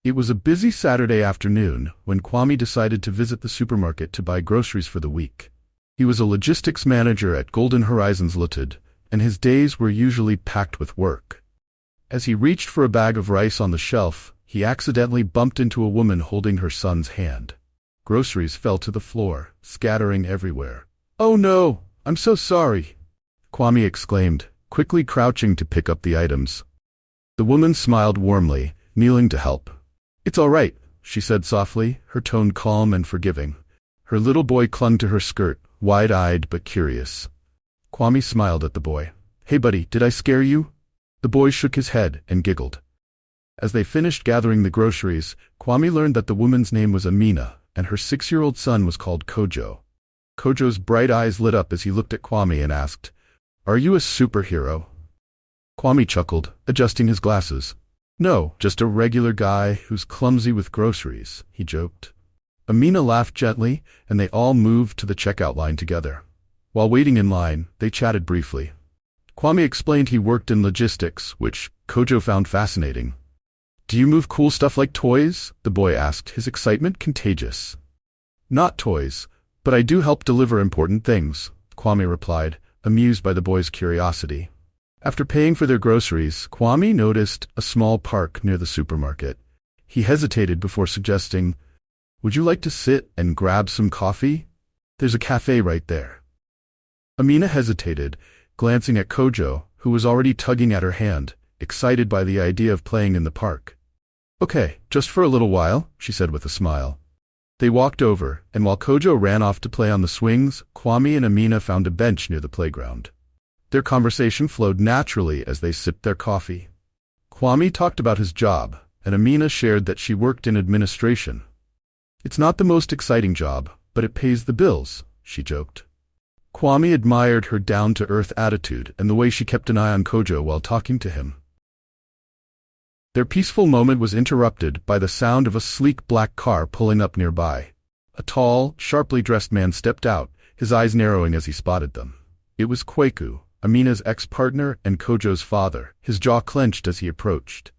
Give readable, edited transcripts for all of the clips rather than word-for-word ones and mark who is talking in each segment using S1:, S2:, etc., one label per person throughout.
S1: It was a busy Saturday afternoon when Kwame decided to visit the supermarket to buy groceries for the week. He was a logistics manager at Golden Horizons Limited, and his days were usually packed with work. As he reached for a bag of rice on the shelf, he accidentally bumped into a woman holding her son's hand. Groceries fell to the floor, scattering everywhere. "Oh no, I'm so sorry," Kwame exclaimed, quickly crouching to pick up the items. The woman smiled warmly, kneeling to help. "It's all right," she said softly, her tone calm and forgiving. Her little boy clung to her skirt, wide-eyed but curious. Kwame smiled at the boy. "Hey buddy, did I scare you?" The boy shook his head and giggled. As they finished gathering the groceries, Kwame learned that the woman's name was Amina, and her 6-year-old son was called Kojo. Kojo's bright eyes lit up as he looked at Kwame and asked, "Are you a superhero?" Kwame chuckled, adjusting his glasses. "No, just a regular guy who's clumsy with groceries," he joked. Amina laughed gently, and they all moved to the checkout line together. While waiting in line, they chatted briefly. Kwame explained he worked in logistics, which Kojo found fascinating. "Do you move cool stuff like toys?" the boy asked, his excitement contagious. "Not toys, but I do help deliver important things," Kwame replied, amused by the boy's curiosity. After paying for their groceries, Kwame noticed a small park near the supermarket. He hesitated before suggesting, "Would you like to sit and grab some coffee? There's a cafe right there." Amina hesitated, glancing at Kojo, who was already tugging at her hand, excited by the idea of playing in the park. "Okay, just for a little while," she said with a smile. They walked over, and while Kojo ran off to play on the swings, Kwame and Amina found a bench near the playground. Their conversation flowed naturally as they sipped their coffee. Kwame talked about his job, and Amina shared that she worked in administration. "It's not the most exciting job, but it pays the bills," she joked. Kwame admired her down-to-earth attitude and the way she kept an eye on Kojo while talking to him. Their peaceful moment was interrupted by the sound of a sleek black car pulling up nearby. A tall, sharply dressed man stepped out, his eyes narrowing as he spotted them. It was Kweku, Amina's ex-partner and Kojo's father, his jaw clenched as he approached.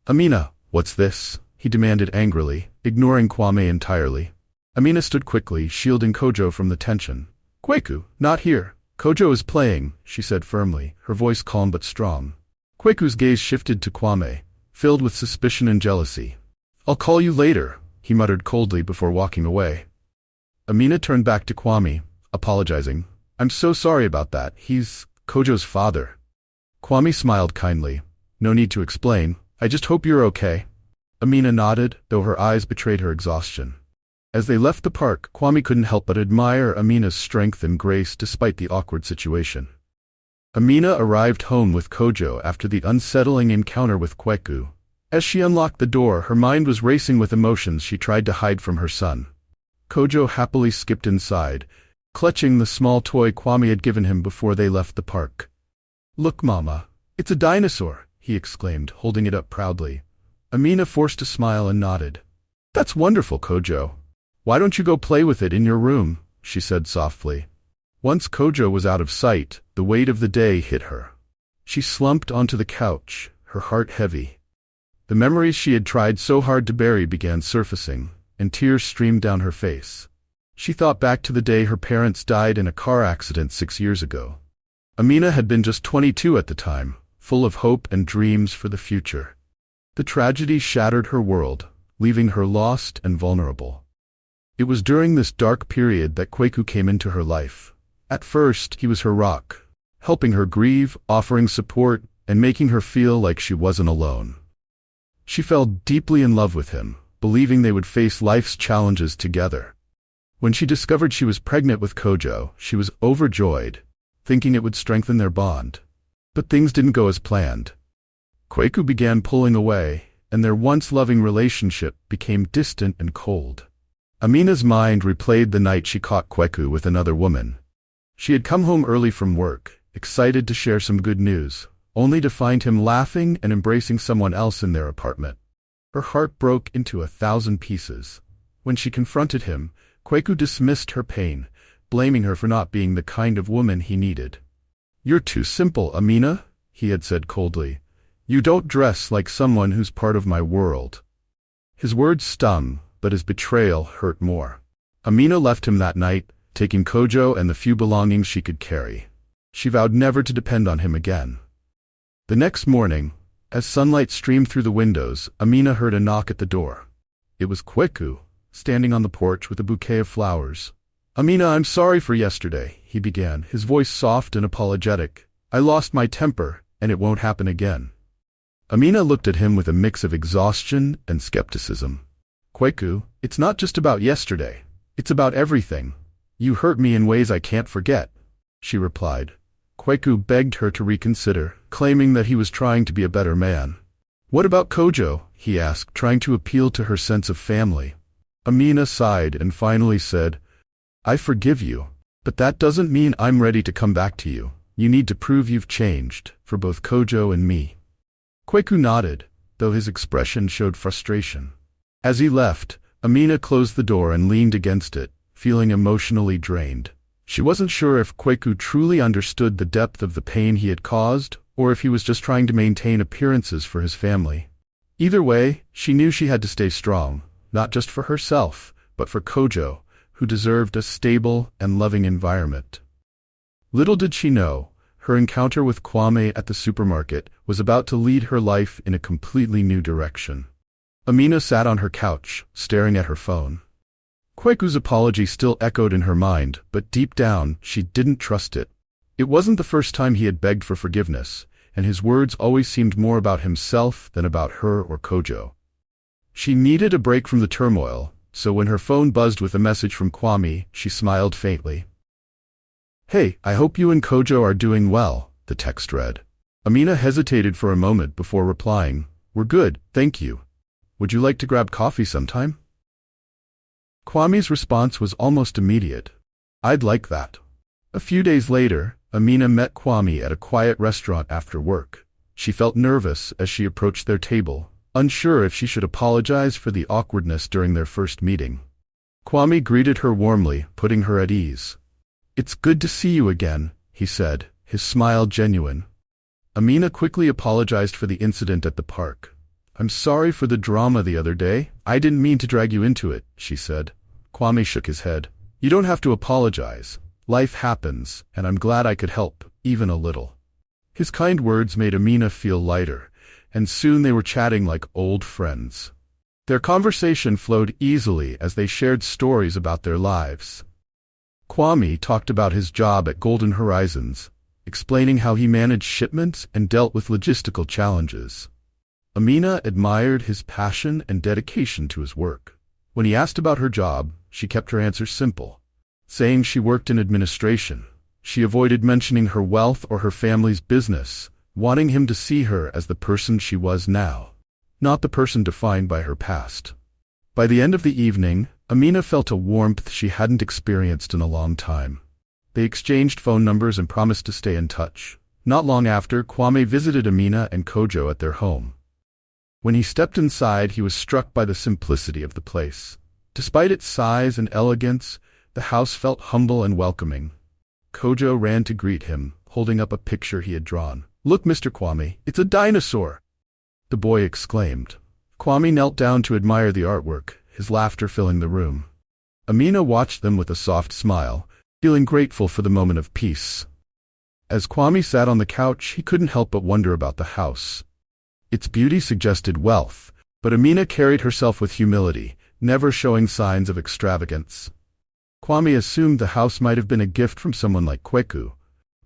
S1: "Amina, what's this?" he demanded angrily, ignoring Kwame entirely. Amina stood quickly, shielding Kojo from the tension. "Kweku, not here. Kojo is playing," she said firmly, her voice calm but strong. Kweku's gaze shifted to Kwame, filled with suspicion and jealousy. "I'll call you later," he muttered coldly before walking away. Amina turned back to Kwame, apologizing. "I'm so sorry about that. He's Kojo's father." Kwame smiled kindly. "No need to explain. I just hope you're okay." Amina nodded, though her eyes betrayed her exhaustion. As they left the park, Kwame couldn't help but admire Amina's strength and grace despite the awkward situation. Amina arrived home with Kojo after the unsettling encounter with Kweku. As she unlocked the door, her mind was racing with emotions she tried to hide from her son. Kojo happily skipped inside, clutching the small toy Kwame had given him before they left the park. "Look, Mama, it's a dinosaur," he exclaimed, holding it up proudly. Amina forced a smile and nodded. "That's wonderful, Kojo. Why don't you go play with it in your room?" she said softly. Once Kojo was out of sight, the weight of the day hit her. She slumped onto the couch, her heart heavy. The memories she had tried so hard to bury began surfacing, and tears streamed down her face. She thought back to the day her parents died in a car accident 6 years ago. Amina had been just 22 at the time, full of hope and dreams for the future. The tragedy shattered her world, leaving her lost and vulnerable. It was during this dark period that Kweku came into her life. At first, he was her rock, helping her grieve, offering support, and making her feel like she wasn't alone. She fell deeply in love with him, believing they would face life's challenges together. When she discovered she was pregnant with Kojo, she was overjoyed, thinking it would strengthen their bond. But things didn't go as planned. Kweku began pulling away, and their once loving relationship became distant and cold. Amina's mind replayed the night she caught Kweku with another woman. She had come home early from work, excited to share some good news, only to find him laughing and embracing someone else in their apartment. Her heart broke into 1,000 pieces. When she confronted him, Kweku dismissed her pain, blaming her for not being the kind of woman he needed. "You're too simple, Amina," he had said coldly. "You don't dress like someone who's part of my world." His words stung, but his betrayal hurt more. Amina left him that night, taking Kojo and the few belongings she could carry. She vowed never to depend on him again. The next morning, as sunlight streamed through the windows, Amina heard a knock at the door. It was Kweku, standing on the porch with a bouquet of flowers. "Amina, I'm sorry for yesterday," he began, his voice soft and apologetic. "I lost my temper, and it won't happen again." Amina looked at him with a mix of exhaustion and skepticism. "Kweku, it's not just about yesterday. It's about everything. You hurt me in ways I can't forget," she replied. Kweku begged her to reconsider, claiming that he was trying to be a better man. "What about Kojo?" he asked, trying to appeal to her sense of family. Amina sighed and finally said, "I forgive you, but that doesn't mean I'm ready to come back to you. You need to prove you've changed, for both Kojo and me." Kweku nodded, though his expression showed frustration. As he left, Amina closed the door and leaned against it, feeling emotionally drained. She wasn't sure if Kweku truly understood the depth of the pain he had caused, or if he was just trying to maintain appearances for his family. Either way, she knew she had to stay strong, not just for herself, but for Kojo, who deserved a stable and loving environment. Little did she know, her encounter with Kwame at the supermarket was about to lead her life in a completely new direction. Amina sat on her couch, staring at her phone. Kweku's apology still echoed in her mind, but deep down, she didn't trust it. It wasn't the first time he had begged for forgiveness, and his words always seemed more about himself than about her or Kojo. She needed a break from the turmoil, so when her phone buzzed with a message from Kwame, she smiled faintly. "Hey, I hope you and Kojo are doing well," the text read. Amina hesitated for a moment before replying, "We're good, thank you. Would you like to grab coffee sometime?" Kwame's response was almost immediate. "I'd like that." A few days later, Amina met Kwame at a quiet restaurant after work. She felt nervous as she approached their table, unsure if she should apologize for the awkwardness during their first meeting. Kwame greeted her warmly, putting her at ease. "It's good to see you again," he said, his smile genuine. Amina quickly apologized for the incident at the park. "I'm sorry for the drama the other day. I didn't mean to drag you into it," she said. Kwame shook his head. "You don't have to apologize. Life happens, and I'm glad I could help, even a little." His kind words made Amina feel lighter, and soon they were chatting like old friends. Their conversation flowed easily as they shared stories about their lives. Kwame talked about his job at Golden Horizons, explaining how he managed shipments and dealt with logistical challenges. Amina admired his passion and dedication to his work. When he asked about her job, she kept her answers simple, saying she worked in administration. She avoided mentioning her wealth or her family's business, wanting him to see her as the person she was now, not the person defined by her past. By the end of the evening, Amina felt a warmth she hadn't experienced in a long time. They exchanged phone numbers and promised to stay in touch. Not long after, Kwame visited Amina and Kojo at their home. When he stepped inside, he was struck by the simplicity of the place. Despite its size and elegance, the house felt humble and welcoming. Kojo ran to greet him, holding up a picture he had drawn. "Look, Mr. Kwame, it's a dinosaur!" the boy exclaimed. Kwame knelt down to admire the artwork, his laughter filling the room. Amina watched them with a soft smile, feeling grateful for the moment of peace. As Kwame sat on the couch, he couldn't help but wonder about the house. Its beauty suggested wealth, but Amina carried herself with humility, never showing signs of extravagance. Kwame assumed the house might have been a gift from someone like Kweku,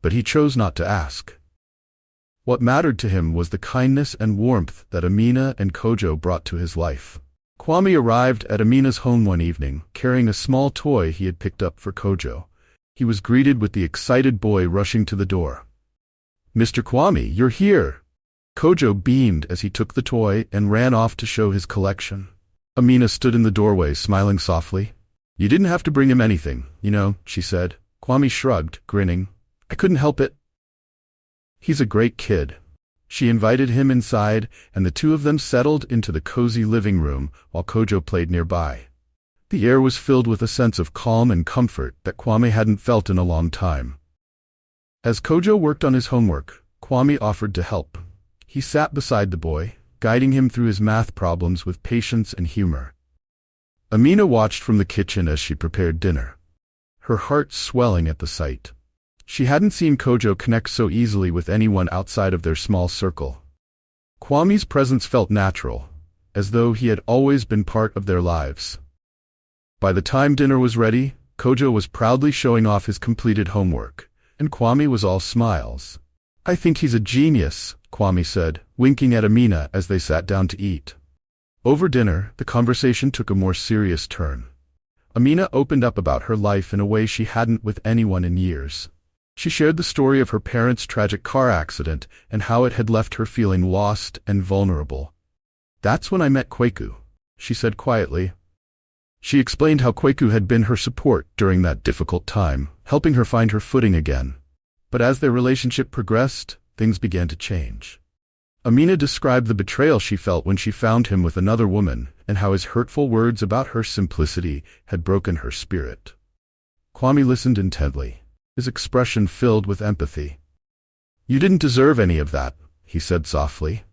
S1: but he chose not to ask. What mattered to him was the kindness and warmth that Amina and Kojo brought to his life. Kwame arrived at Amina's home one evening, carrying a small toy he had picked up for Kojo. He was greeted with the excited boy rushing to the door. "Mr. Kwame, you're here!" Kojo beamed as he took the toy and ran off to show his collection. Amina stood in the doorway, smiling softly. "You didn't have to bring him anything, she said. Kwame shrugged, grinning. "I couldn't help it. He's a great kid." She invited him inside, and the two of them settled into the cozy living room while Kojo played nearby. The air was filled with a sense of calm and comfort that Kwame hadn't felt in a long time. As Kojo worked on his homework, Kwame offered to help. He sat beside the boy, guiding him through his math problems with patience and humor. Amina watched from the kitchen as she prepared dinner, her heart swelling at the sight. She hadn't seen Kojo connect so easily with anyone outside of their small circle. Kwame's presence felt natural, as though he had always been part of their lives. By the time dinner was ready, Kojo was proudly showing off his completed homework, and Kwame was all smiles. "I think he's a genius," Kwame said, winking at Amina as they sat down to eat. Over dinner, the conversation took a more serious turn. Amina opened up about her life in a way she hadn't with anyone in years. She shared the story of her parents' tragic car accident and how it had left her feeling lost and vulnerable. "That's when I met Kweku," she said quietly. She explained how Kweku had been her support during that difficult time, helping her find her footing again. But as their relationship progressed, things began to change. Amina described the betrayal she felt when she found him with another woman, and how his hurtful words about her simplicity had broken her spirit. Kwame listened intently, his expression filled with empathy. "You didn't deserve any of that," he said softly.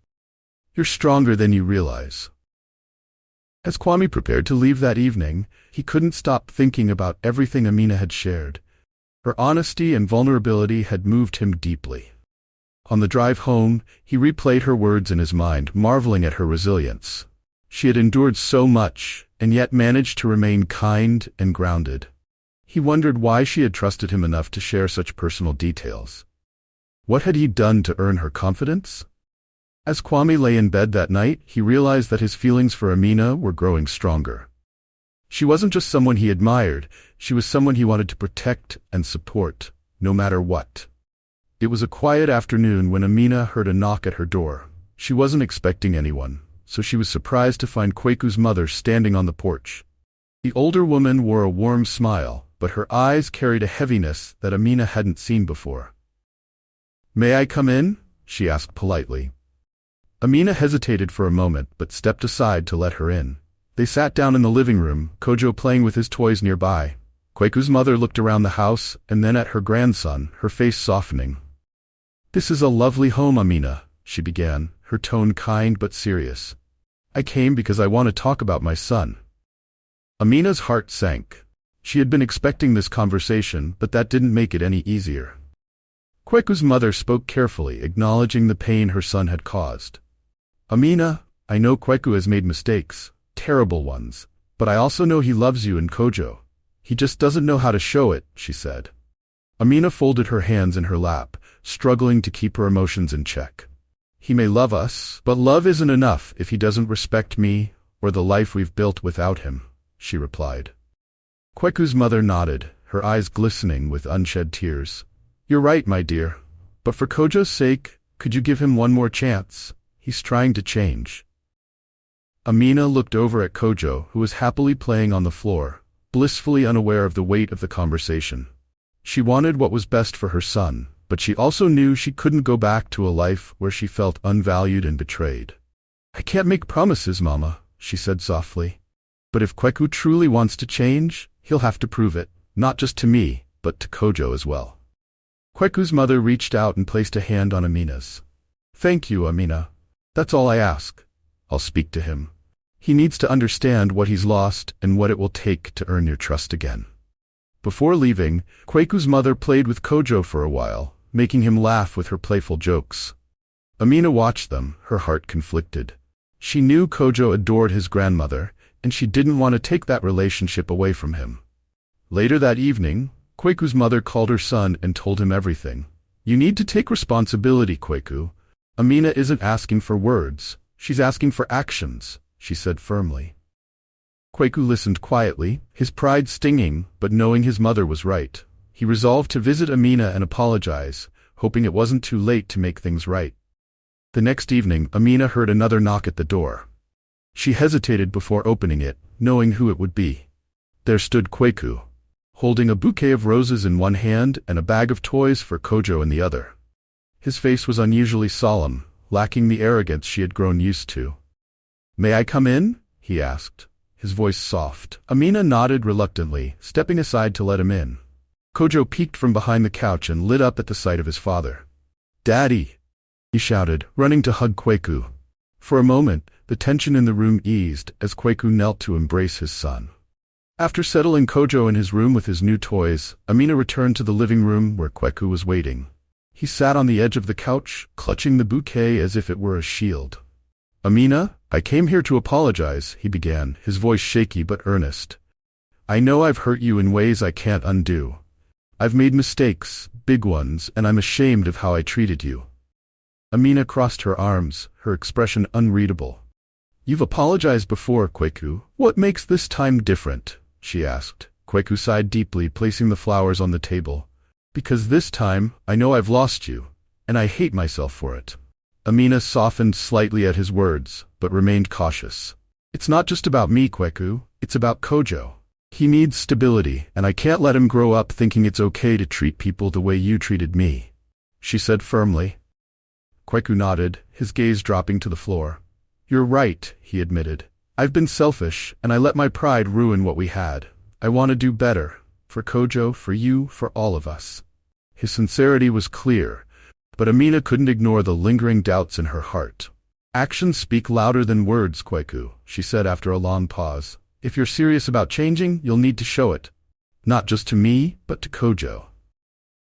S1: "You're stronger than you realize." As Kwame prepared to leave that evening, he couldn't stop thinking about everything Amina had shared. Her honesty and vulnerability had moved him deeply. On the drive home, he replayed her words in his mind, marveling at her resilience. She had endured so much, and yet managed to remain kind and grounded. He wondered why she had trusted him enough to share such personal details. What had he done to earn her confidence? As Kwame lay in bed that night, he realized that his feelings for Amina were growing stronger. She wasn't just someone he admired, she was someone he wanted to protect and support, no matter what. It was a quiet afternoon when Amina heard a knock at her door. She wasn't expecting anyone, so she was surprised to find Kweku's mother standing on the porch. The older woman wore a warm smile, but her eyes carried a heaviness that Amina hadn't seen before. "May I come in?" she asked politely. Amina hesitated for a moment but stepped aside to let her in. They sat down in the living room, Kojo playing with his toys nearby. Kweku's mother looked around the house and then at her grandson, her face softening. "This is a lovely home, Amina," she began, her tone kind but serious. "I came because I want to talk about my son." Amina's heart sank. She had been expecting this conversation, but that didn't make it any easier. Kweku's mother spoke carefully, acknowledging the pain her son had caused. "Amina, I know Kweku has made mistakes, terrible ones, but I also know he loves you and Kojo. He just doesn't know how to show it," she said. Amina folded her hands in her lap, struggling to keep her emotions in check. "He may love us, but love isn't enough if he doesn't respect me or the life we've built without him," she replied. Kweku's mother nodded, her eyes glistening with unshed tears. "You're right, my dear. But for Kojo's sake, could you give him one more chance? He's trying to change." Amina looked over at Kojo, who was happily playing on the floor, blissfully unaware of the weight of the conversation. She wanted what was best for her son, but she also knew she couldn't go back to a life where she felt unvalued and betrayed. "I can't make promises, Mama," she said softly. "But if Kweku truly wants to change, he'll have to prove it, not just to me, but to Kojo as well." Kweku's mother reached out and placed a hand on Amina's. "Thank you, Amina. That's all I ask. I'll speak to him. He needs to understand what he's lost and what it will take to earn your trust again." Before leaving, Kweku's mother played with Kojo for a while, making him laugh with her playful jokes. Amina watched them, her heart conflicted. She knew Kojo adored his grandmother, and she didn't want to take that relationship away from him. Later that evening, Kweku's mother called her son and told him everything. "You need to take responsibility, Kweku. Amina isn't asking for words, she's asking for actions," she said firmly. Kweku listened quietly, his pride stinging, but knowing his mother was right. He resolved to visit Amina and apologize, hoping it wasn't too late to make things right. The next evening, Amina heard another knock at the door. She hesitated before opening it, knowing who it would be. There stood Kweku, holding a bouquet of roses in one hand and a bag of toys for Kojo in the other. His face was unusually solemn, lacking the arrogance she had grown used to. "May I come in?" he asked, his voice soft. Amina nodded reluctantly, stepping aside to let him in. Kojo peeked from behind the couch and lit up at the sight of his father. "Daddy!" he shouted, running to hug Kweku. For a moment, the tension in the room eased as Kweku knelt to embrace his son. After settling Kojo in his room with his new toys, Amina returned to the living room where Kweku was waiting. He sat on the edge of the couch, clutching the bouquet as if it were a shield. "Amina, I came here to apologize," he began, his voice shaky but earnest. "I know I've hurt you in ways I can't undo. I've made mistakes, big ones, and I'm ashamed of how I treated you." Amina crossed her arms, her expression unreadable. "You've apologized before, Kweku. What makes this time different?" she asked. Kweku sighed deeply, placing the flowers on the table. "Because this time, I know I've lost you, and I hate myself for it." Amina softened slightly at his words, but remained cautious. "It's not just about me, Kweku. It's about Kojo. He needs stability, and I can't let him grow up thinking it's okay to treat people the way you treated me," she said firmly. Kweku nodded, his gaze dropping to the floor. "You're right," he admitted. "I've been selfish, and I let my pride ruin what we had. I want to do better. For Kojo, for you, for all of us." His sincerity was clear, but Amina couldn't ignore the lingering doubts in her heart. "Actions speak louder than words, Kweku," she said after a long pause. "If you're serious about changing, you'll need to show it. Not just to me, but to Kojo."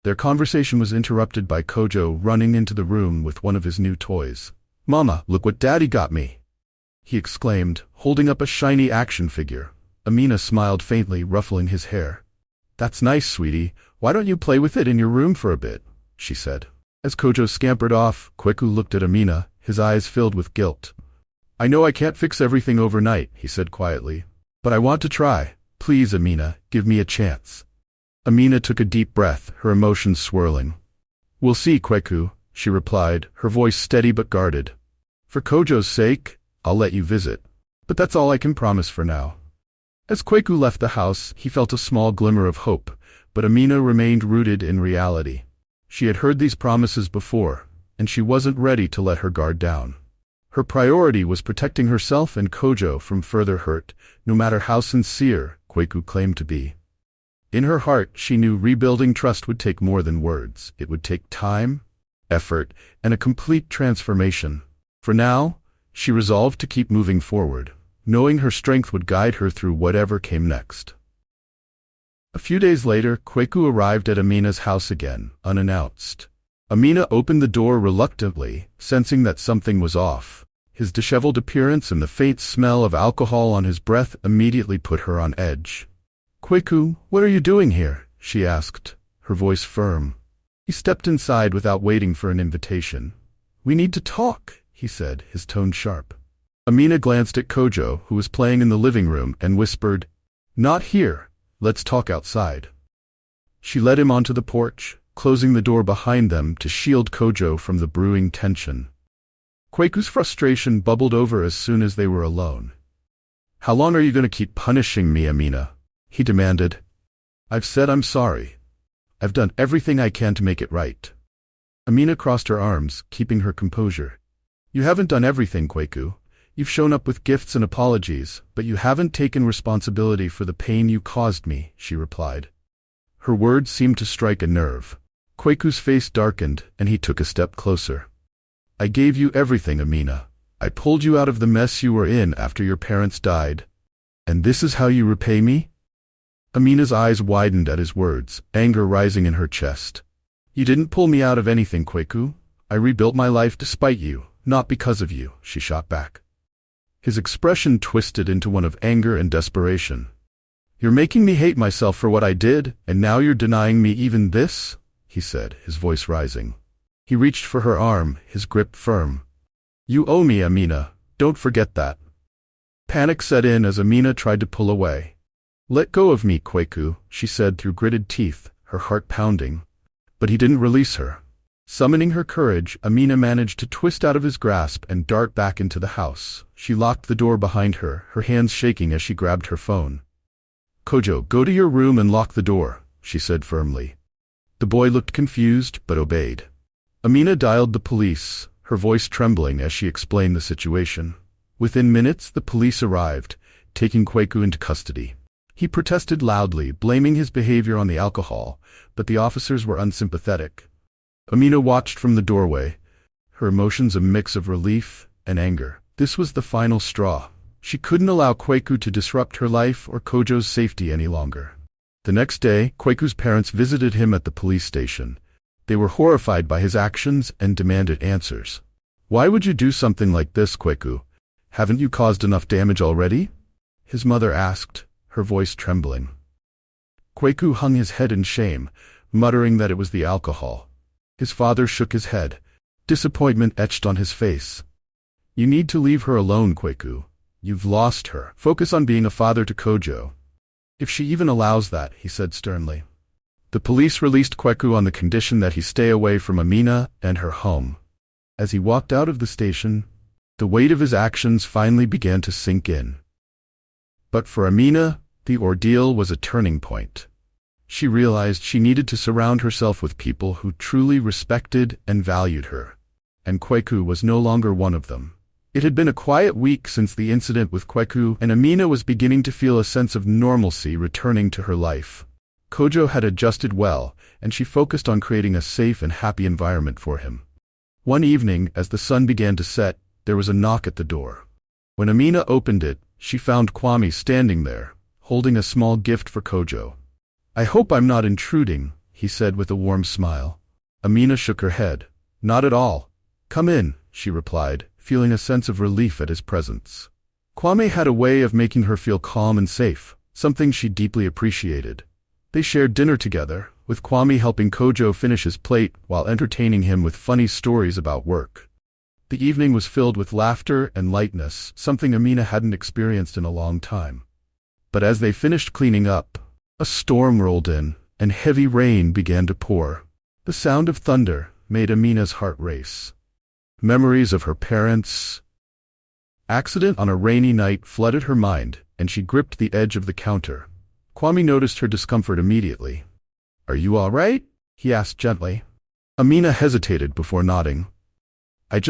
S1: Their conversation was interrupted by Kojo running into the room with one of his new toys. "Mama, look what Daddy got me!" he exclaimed, holding up a shiny action figure. Amina smiled faintly, ruffling his hair. "That's nice, sweetie. Why don't you play with it in your room for a bit?" she said. As Kojo scampered off, Kweku looked at Amina, his eyes filled with guilt. "I know I can't fix everything overnight," he said quietly. "But I want to try. Please, Amina, give me a chance." Amina took a deep breath, her emotions swirling. "We'll see, Kweku," she replied, her voice steady but guarded. "For Kojo's sake, I'll let you visit. But that's all I can promise for now." As Kweku left the house, he felt a small glimmer of hope, but Amina remained rooted in reality. She had heard these promises before, and she wasn't ready to let her guard down. Her priority was protecting herself and Kojo from further hurt, no matter how sincere Kweku claimed to be. In her heart, she knew rebuilding trust would take more than words. It would take time, effort, and a complete transformation. For now, she resolved to keep moving forward, knowing her strength would guide her through whatever came next. A few days later, Kweku arrived at Amina's house again, unannounced. Amina opened the door reluctantly, sensing that something was off. His disheveled appearance and the faint smell of alcohol on his breath immediately put her on edge. "Kweku, what are you doing here?" she asked, her voice firm. He stepped inside without waiting for an invitation. "We need to talk," he said, his tone sharp. Amina glanced at Kojo, who was playing in the living room, and whispered, "Not here. Let's talk outside." She led him onto the porch, closing the door behind them to shield Kojo from the brewing tension. Kweku's frustration bubbled over as soon as they were alone. "How long are you going to keep punishing me, Amina?" he demanded. "I've said I'm sorry. I've done everything I can to make it right." Amina crossed her arms, keeping her composure. "You haven't done everything, Kweku. You've shown up with gifts and apologies, but you haven't taken responsibility for the pain you caused me," she replied. Her words seemed to strike a nerve. Kweku's face darkened, and he took a step closer. "I gave you everything, Amina. I pulled you out of the mess you were in after your parents died. And this is how you repay me?" Amina's eyes widened at his words, anger rising in her chest. "You didn't pull me out of anything, Kweku. I rebuilt my life despite you, not because of you," she shot back. His expression twisted into one of anger and desperation. "You're making me hate myself for what I did, and now you're denying me even this?" he said, his voice rising. He reached for her arm, his grip firm. "You owe me, Amina. Don't forget that." Panic set in as Amina tried to pull away. "Let go of me, Kweku," she said through gritted teeth, her heart pounding. But he didn't release her. Summoning her courage, Amina managed to twist out of his grasp and dart back into the house. She locked the door behind her, her hands shaking as she grabbed her phone. "Kojo, go to your room and lock the door," she said firmly. The boy looked confused, but obeyed. Amina dialed the police, her voice trembling as she explained the situation. Within minutes, the police arrived, taking Kweku into custody. He protested loudly, blaming his behavior on the alcohol, but the officers were unsympathetic. Amina watched from the doorway, her emotions a mix of relief and anger. This was the final straw. She couldn't allow Kweku to disrupt her life or Kojo's safety any longer. The next day, Kweku's parents visited him at the police station. They were horrified by his actions and demanded answers. "Why would you do something like this, Kweku? Haven't you caused enough damage already?" his mother asked, her voice trembling. Kweku hung his head in shame, muttering that it was the alcohol. His father shook his head. Disappointment etched on his face. "You need to leave her alone, Kweku. You've lost her. Focus on being a father to Kojo." "If she even allows that," he said sternly. The police released Kweku on the condition that he stay away from Amina and her home. As he walked out of the station, the weight of his actions finally began to sink in. But for Amina, the ordeal was a turning point. She realized she needed to surround herself with people who truly respected and valued her. And Kweku was no longer one of them. It had been a quiet week since the incident with Kweku, and Amina was beginning to feel a sense of normalcy returning to her life. Kojo had adjusted well, and she focused on creating a safe and happy environment for him. One evening, as the sun began to set, there was a knock at the door. When Amina opened it, she found Kwame standing there, holding a small gift for Kojo. "I hope I'm not intruding," he said with a warm smile. Amina shook her head. "Not at all. Come in," she replied, feeling a sense of relief at his presence. Kwame had a way of making her feel calm and safe, something she deeply appreciated. They shared dinner together, with Kwame helping Kojo finish his plate while entertaining him with funny stories about work. The evening was filled with laughter and lightness, something Amina hadn't experienced in a long time. But as they finished cleaning up, a storm rolled in, and heavy rain began to pour. The sound of thunder made Amina's heart race. Memories of her parents' accident on a rainy night flooded her mind, and she gripped the edge of the counter. Kwame noticed her discomfort immediately. "Are you all right?" he asked gently. Amina hesitated before nodding. I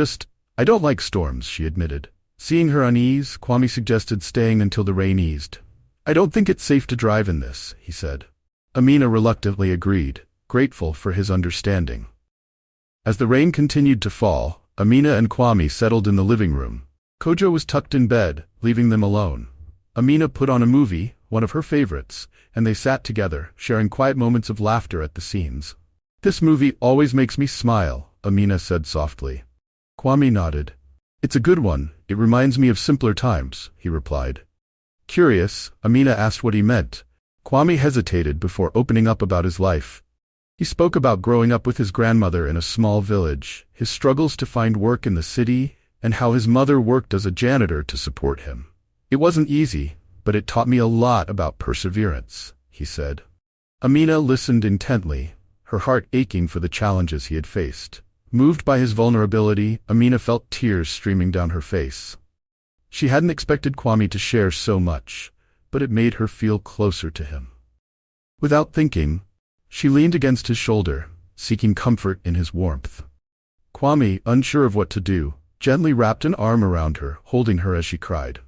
S1: don't like storms," she admitted. Seeing her unease, Kwame suggested staying until the rain eased. "I don't think it's safe to drive in this," he said. Amina reluctantly agreed, grateful for his understanding. As the rain continued to fall, Amina and Kwame settled in the living room. Kojo was tucked in bed, leaving them alone. Amina put on a movie, one of her favorites, and they sat together, sharing quiet moments of laughter at the scenes. "This movie always makes me smile," Amina said softly. Kwame nodded. "It's a good one. It reminds me of simpler times," he replied. Curious, Amina asked what he meant. Kwame hesitated before opening up about his life. He spoke about growing up with his grandmother in a small village, his struggles to find work in the city, and how his mother worked as a janitor to support him. "It wasn't easy, but it taught me a lot about perseverance," he said. Amina listened intently, her heart aching for the challenges he had faced. Moved by his vulnerability, Amina felt tears streaming down her face. She hadn't expected Kwame to share so much, but it made her feel closer to him. Without thinking, she leaned against his shoulder, seeking comfort in his warmth. Kwame, unsure of what to do, gently wrapped an arm around her, holding her as she cried.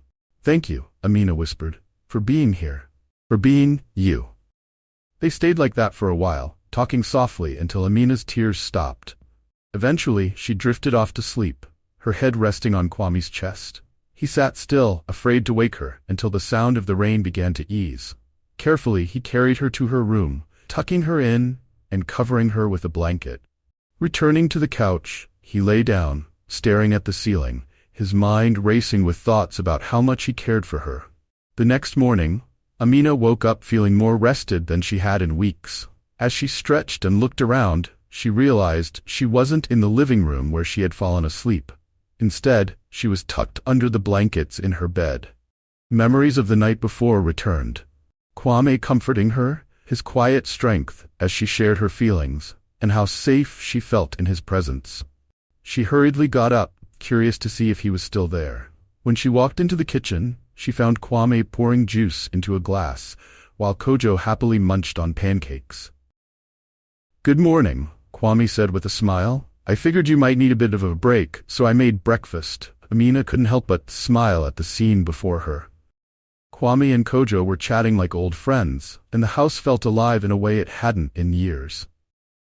S1: "Thank you," Amina whispered, "for being here. For being you." They stayed like that for a while, talking softly until Amina's tears stopped. Eventually, she drifted off to sleep, her head resting on Kwame's chest. He sat still, afraid to wake her, until the sound of the rain began to ease. Carefully, he carried her to her room, tucking her in and covering her with a blanket. Returning to the couch, he lay down, staring at the ceiling, his mind racing with thoughts about how much he cared for her. The next morning, Amina woke up feeling more rested than she had in weeks. As she stretched and looked around, she realized she wasn't in the living room where she had fallen asleep. Instead, she was tucked under the blankets in her bed. Memories of the night before returned. Kwame comforting her, his quiet strength as she shared her feelings, and how safe she felt in his presence. She hurriedly got up, curious to see if he was still there. When she walked into the kitchen, she found Kwame pouring juice into a glass, while Kojo happily munched on pancakes. "Good morning," Kwame said with a smile. "I figured you might need a bit of a break, so I made breakfast." Amina couldn't help but smile at the scene before her. Kwame and Kojo were chatting like old friends, and the house felt alive in a way it hadn't in years.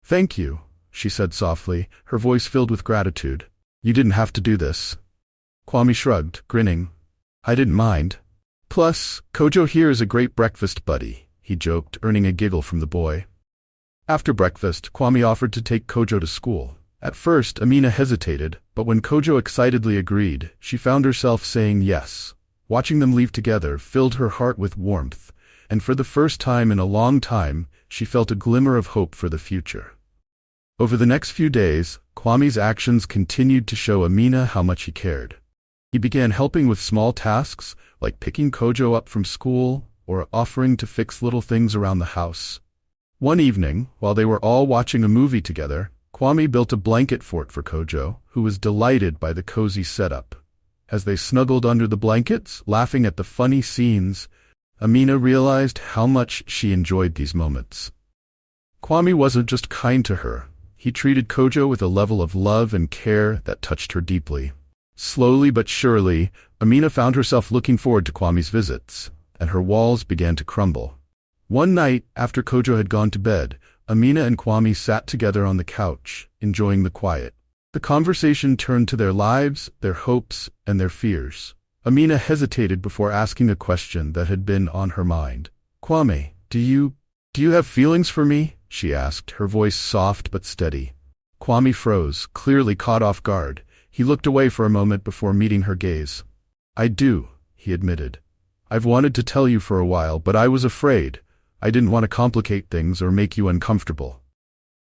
S1: "Thank you," she said softly, her voice filled with gratitude. "You didn't have to do this." Kwame shrugged, grinning. I didn't mind. Plus, Kojo here is a great breakfast buddy, he joked, earning a giggle from the boy. After breakfast, Kwame offered to take Kojo to school. At first, Amina hesitated, but when Kojo excitedly agreed, she found herself saying yes. Watching them leave together filled her heart with warmth, and for the first time in a long time, she felt a glimmer of hope for the future. Over the next few days, Kwame's actions continued to show Amina how much he cared. He began helping with small tasks, like picking Kojo up from school or offering to fix little things around the house. One evening, while they were all watching a movie together, Kwame built a blanket fort for Kojo, who was delighted by the cozy setup. As they snuggled under the blankets, laughing at the funny scenes, Amina realized how much she enjoyed these moments. Kwame wasn't just kind to her. He treated Kojo with a level of love and care that touched her deeply. Slowly but surely, Amina found herself looking forward to Kwame's visits, and her walls began to crumble. One night, after Kojo had gone to bed, Amina and Kwame sat together on the couch, enjoying the quiet. The conversation turned to their lives, their hopes, and their fears. Amina hesitated before asking a question that had been on her mind. Kwame, do you have feelings for me? She asked, her voice soft but steady. Kwame froze, clearly caught off guard. He looked away for a moment before meeting her gaze. I do, he admitted. I've wanted to tell you for a while, but I was afraid. I didn't want to complicate things or make you uncomfortable.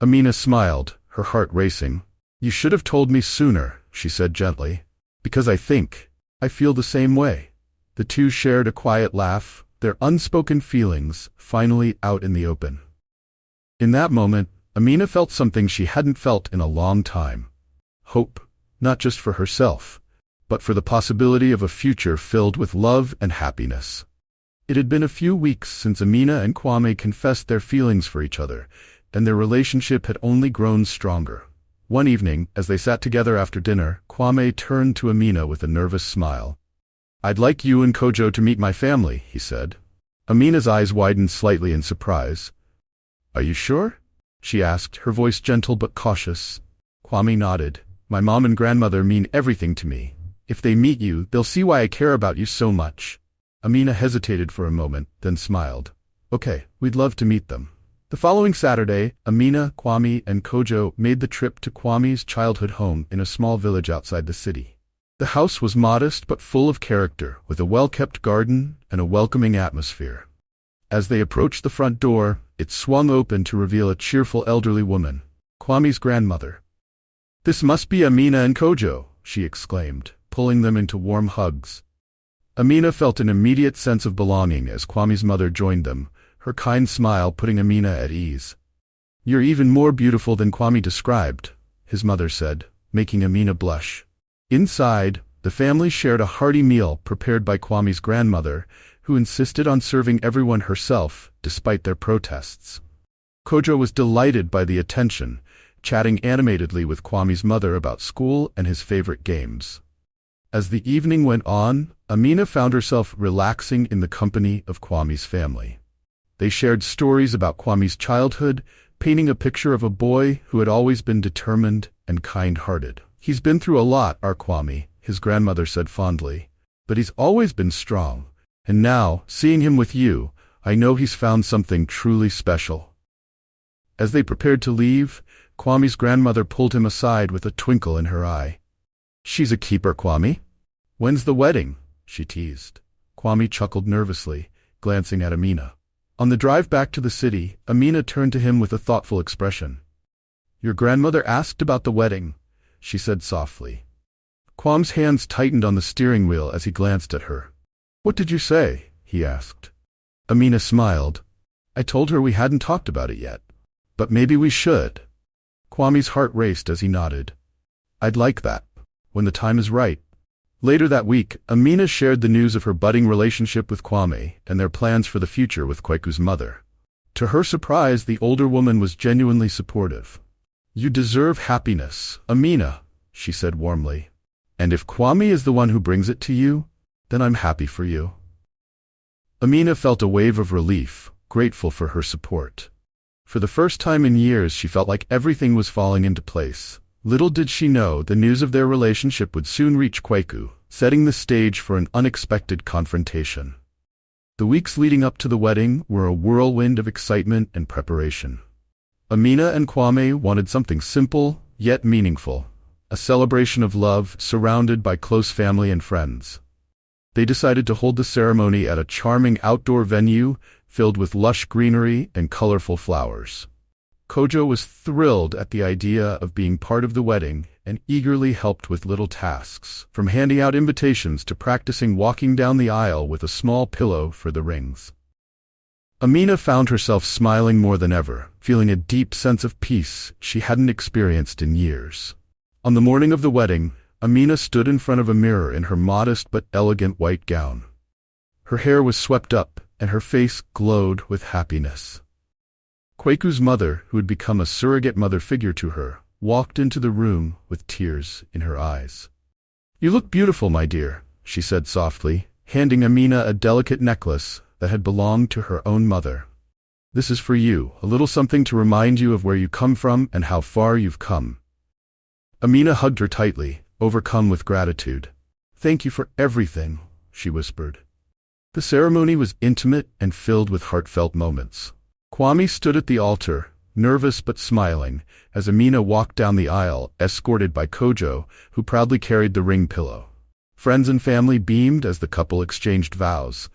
S1: Amina smiled, her heart racing. You should have told me sooner, she said gently. Because I feel the same way. The two shared a quiet laugh, their unspoken feelings finally out in the open. In that moment, Amina felt something she hadn't felt in a long time. Hope, not just for herself, but for the possibility of a future filled with love and happiness. It had been a few weeks since Amina and Kwame confessed their feelings for each other, and their relationship had only grown stronger. One evening, as they sat together after dinner, Kwame turned to Amina with a nervous smile. I'd like you and Kojo to meet my family, he said. Amina's eyes widened slightly in surprise. Are you sure? She asked, her voice gentle but cautious. Kwame nodded. My mom and grandmother mean everything to me. If they meet you, they'll see why I care about you so much. Amina hesitated for a moment, then smiled. Okay, we'd love to meet them. The following Saturday, Amina, Kwame, and Kojo made the trip to Kwame's childhood home in a small village outside the city. The house was modest but full of character, with a well-kept garden and a welcoming atmosphere. As they approached the front door, it swung open to reveal a cheerful elderly woman, Kwame's grandmother. This must be Amina and Kojo, she exclaimed, pulling them into warm hugs. Amina felt an immediate sense of belonging as Kwame's mother joined them, her kind smile putting Amina at ease. You're even more beautiful than Kwame described, his mother said, making Amina blush. Inside, the family shared a hearty meal prepared by Kwame's grandmother, who insisted on serving everyone herself, despite their protests. Kojo was delighted by the attention, chatting animatedly with Kwame's mother about school and his favorite games. As the evening went on, Amina found herself relaxing in the company of Kwame's family. They shared stories about Kwame's childhood, painting a picture of a boy who had always been determined and kind-hearted. He's been through a lot, our Kwame, his grandmother said fondly, but he's always been strong. And now, seeing him with you, I know he's found something truly special. As they prepared to leave, Kwame's grandmother pulled him aside with a twinkle in her eye. She's a keeper, Kwame. When's the wedding? She teased. Kwame chuckled nervously, glancing at Amina. On the drive back to the city, Amina turned to him with a thoughtful expression. Your grandmother asked about the wedding, she said softly. Kwame's hands tightened on the steering wheel as he glanced at her. What did you say? He asked. Amina smiled. I told her we hadn't talked about it yet. But maybe we should. Kwame's heart raced as he nodded. I'd like that, when the time is right. Later that week, Amina shared the news of her budding relationship with Kwame and their plans for the future with Kweku's mother. To her surprise, the older woman was genuinely supportive. You deserve happiness, Amina, she said warmly. And if Kwame is the one who brings it to you, then I'm happy for you. Amina felt a wave of relief, grateful for her support. For the first time in years, she felt like everything was falling into place. Little did she know the news of their relationship would soon reach Kweku, setting the stage for an unexpected confrontation. The weeks leading up to the wedding were a whirlwind of excitement and preparation. Amina and Kwame wanted something simple, yet meaningful, a celebration of love surrounded by close family and friends. They decided to hold the ceremony at a charming outdoor venue filled with lush greenery and colorful flowers. Kojo was thrilled at the idea of being part of the wedding and eagerly helped with little tasks, from handing out invitations to practicing walking down the aisle with a small pillow for the rings. Amina found herself smiling more than ever, feeling a deep sense of peace she hadn't experienced in years. On the morning of the wedding, Amina stood in front of a mirror in her modest but elegant white gown. Her hair was swept up, and her face glowed with happiness. Kweku's mother, who had become a surrogate mother figure to her, walked into the room with tears in her eyes. "You look beautiful, my dear," she said softly, handing Amina a delicate necklace that had belonged to her own mother. "This is for you, a little something to remind you of where you come from and how far you've come." Amina hugged her tightly, overcome with gratitude. "Thank you for everything," she whispered. The ceremony was intimate and filled with heartfelt moments. Kwame stood at the altar, nervous but smiling, as Amina walked down the aisle, escorted by Kojo, who proudly carried the ring pillow. Friends and family beamed as the couple exchanged vows,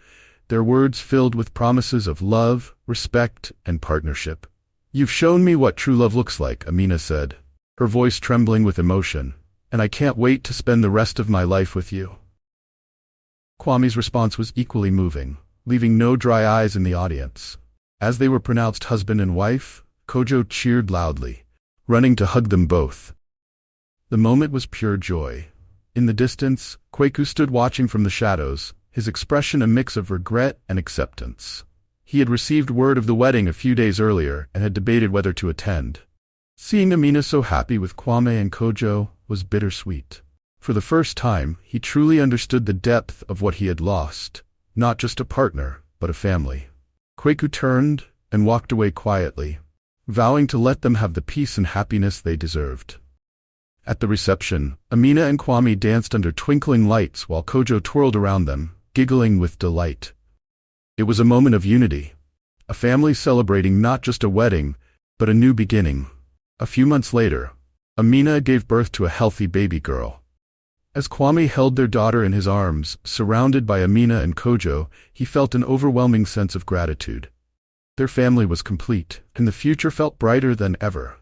S1: their words filled with promises of love, respect, and partnership. "You've shown me what true love looks like," Amina said, her voice trembling with emotion, "and I can't wait to spend the rest of my life with you." Kwame's response was equally moving, leaving no dry eyes in the audience. As they were pronounced husband and wife, Kojo cheered loudly, running to hug them both. The moment was pure joy. In the distance, Kweku stood watching from the shadows, his expression a mix of regret and acceptance. He had received word of the wedding a few days earlier and had debated whether to attend. Seeing Amina so happy with Kwame and Kojo was bittersweet. For the first time, he truly understood the depth of what he had lost, not just a partner, but a family. Kweku turned and walked away quietly, vowing to let them have the peace and happiness they deserved. At the reception, Amina and Kwame danced under twinkling lights while Kojo twirled around them, giggling with delight. It was a moment of unity, a family celebrating not just a wedding, but a new beginning. A few months later, Amina gave birth to a healthy baby girl. As Kwame held their daughter in his arms, surrounded by Amina and Kojo, he felt an overwhelming sense of gratitude. Their family was complete, and the future felt brighter than ever.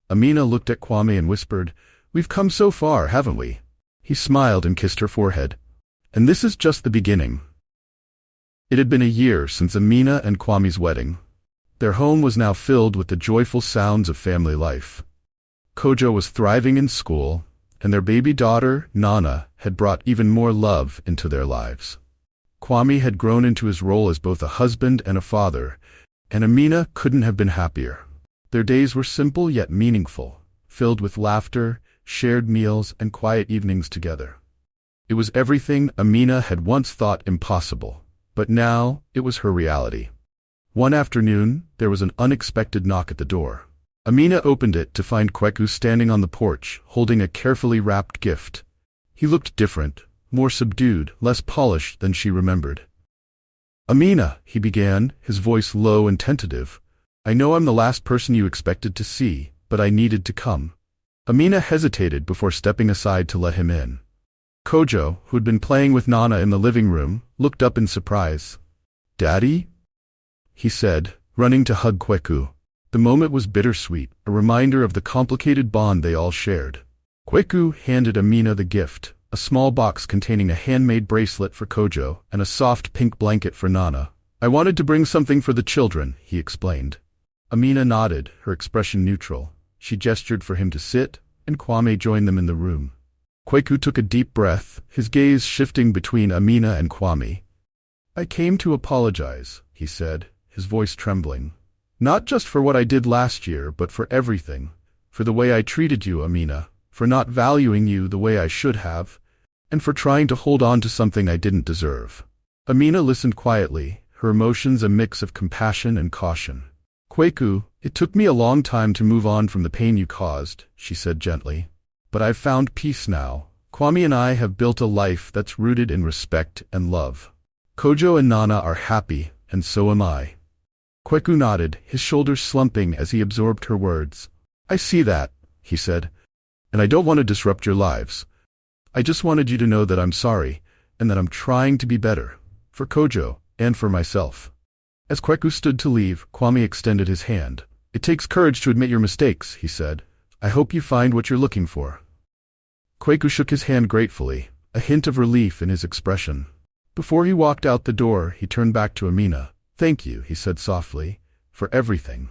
S1: Amina looked at Kwame and whispered, "We've come so far, haven't we?" He smiled and kissed her forehead. "And this is just the beginning." It had been a year since Amina and Kwame's wedding. Their home was now filled with the joyful sounds of family life. Kojo was thriving in school, and their baby daughter, Nana, had brought even more love into their lives. Kwame had grown into his role as both a husband and a father, and Amina couldn't have been happier. Their days were simple yet meaningful, filled with laughter, shared meals, and quiet evenings together. It was everything Amina had once thought impossible, but now it was her reality. One afternoon, there was an unexpected knock at the door. Amina opened it to find Kweku standing on the porch, holding a carefully wrapped gift. He looked different, more subdued, less polished than she remembered. "Amina," he began, his voice low and tentative, "I know I'm the last person you expected to see, but I needed to come." Amina hesitated before stepping aside to let him in. Kojo, who had been playing with Nana in the living room, looked up in surprise. "Daddy?" he said, running to hug Kweku. The moment was bittersweet, a reminder of the complicated bond they all shared. Kweku handed Amina the gift, a small box containing a handmade bracelet for Kojo and a soft pink blanket for Nana. "I wanted to bring something for the children," he explained. Amina nodded, her expression neutral. She gestured for him to sit, and Kwame joined them in the room. Kweku took a deep breath, his gaze shifting between Amina and Kwame. "I came to apologize," he said, his voice trembling. "Not just for what I did last year, but for everything. For the way I treated you, Amina, for not valuing you the way I should have, and for trying to hold on to something I didn't deserve." Amina listened quietly, her emotions a mix of compassion and caution. "Kweku, it took me a long time to move on from the pain you caused," she said gently. "But I've found peace now, Kwame and I have built a life that's rooted in respect and love. Kojo and Nana are happy, and so am I. Kweku nodded, his shoulders slumping as he absorbed her words. I see that, he said, and I don't want to disrupt your lives. I just wanted you to know that I'm sorry, and that I'm trying to be better, for Kojo, and for myself. As Kweku stood to leave, Kwame extended his hand. It takes courage to admit your mistakes, he said. I hope you find what you're looking for. Kweku shook his hand gratefully, a hint of relief in his expression. Before he walked out the door, he turned back to Amina. Thank you, he said softly, for everything.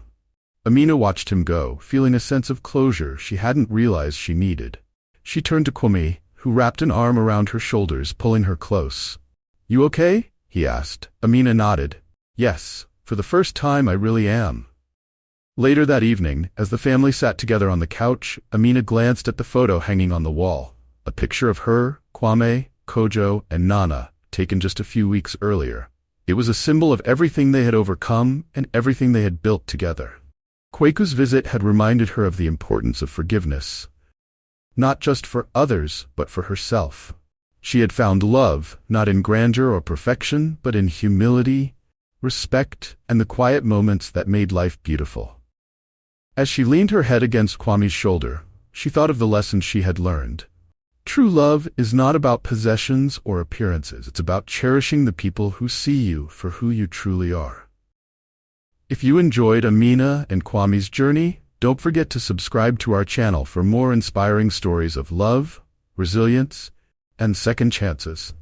S1: Amina watched him go, feeling a sense of closure she hadn't realized she needed. She turned to Kwame, who wrapped an arm around her shoulders, pulling her close. You okay? He asked. Amina nodded. Yes, for the first time I really am. Later that evening, as the family sat together on the couch, Amina glanced at the photo hanging on the wall, a picture of her, Kwame, Kojo, and Nana, taken just a few weeks earlier. It was a symbol of everything they had overcome and everything they had built together. Kweku's visit had reminded her of the importance of forgiveness, not just for others, but for herself. She had found love, not in grandeur or perfection, but in humility, respect, and the quiet moments that made life beautiful. As she leaned her head against Kwame's shoulder, she thought of the lessons she had learned. True love is not about possessions or appearances. It's about cherishing the people who see you for who you truly are. If you enjoyed Amina and Kwame's journey, don't forget to subscribe to our channel for more inspiring stories of love, resilience, and second chances.